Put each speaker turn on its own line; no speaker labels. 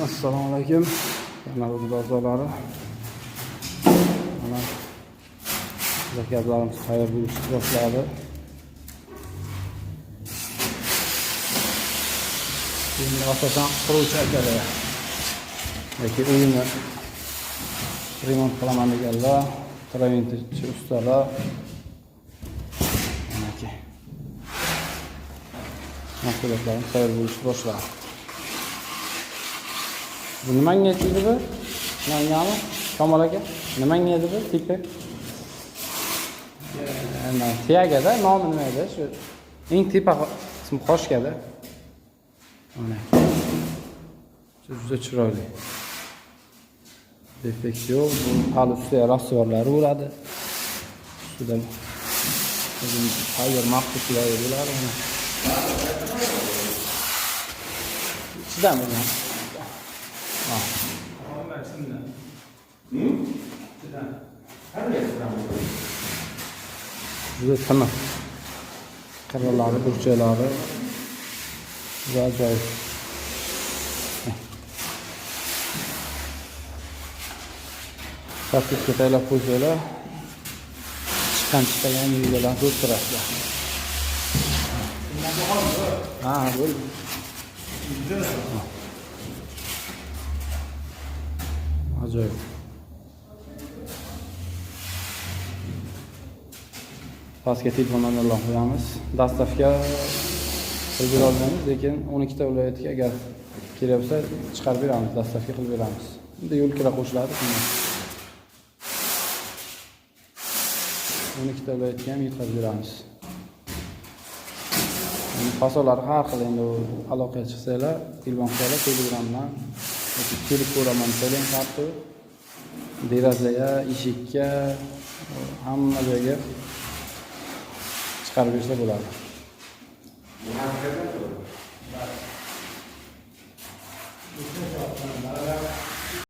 Assalomu alaykum. Kanalimiz a'zolari. Mana zakazlarimiz tayyor bo'lishni boshladi. Endi asosan quruvchi akalar yoki uyni remont qilaman deganlar, travintichi ustalar. Manaki mahsulotlarimiz tayyor bo'lishni boshladi. Bu nimanga aytdi bu? Nimangami? Kamol aka, nimanga edi bu tipi? Tiyagada nomi nima edi? Shu eng tepa qismi qoshgada. Mana. Juda chiroyli. Defekt yo'q. Bu hali ustiga rasyorlari bo'ladi. Ustida o'zimiz tayyor maxsuslar bo'ladi. Ichidami bu? Juda tiniq. Qirralari, burchaklari juda ajoyib. Plastikka taylab qo'ysanglar, chiqqan yuzalarni to'ldirasizlar. Ha, bo'ldi. Ajoyib. Pastga telefon nomerlarini qo'yamiz. Dastavka qilib bera olmaymiz, lekin 12 ta viloyatga agar kelyapsa chiqarib beramiz, dastavka qilib beramiz. Endi yo'l kira qo'shiladi. 12 ta viloyatga ham yetkazib beramiz. Fasollari har xil, endi aloqaga chiqsanglar, telefon qilinglar, Telegramdan yoki kelib ko'raman desangiz, hatto derazaga, eshikka, hamma joyga chiqarib bersa bo'ladi.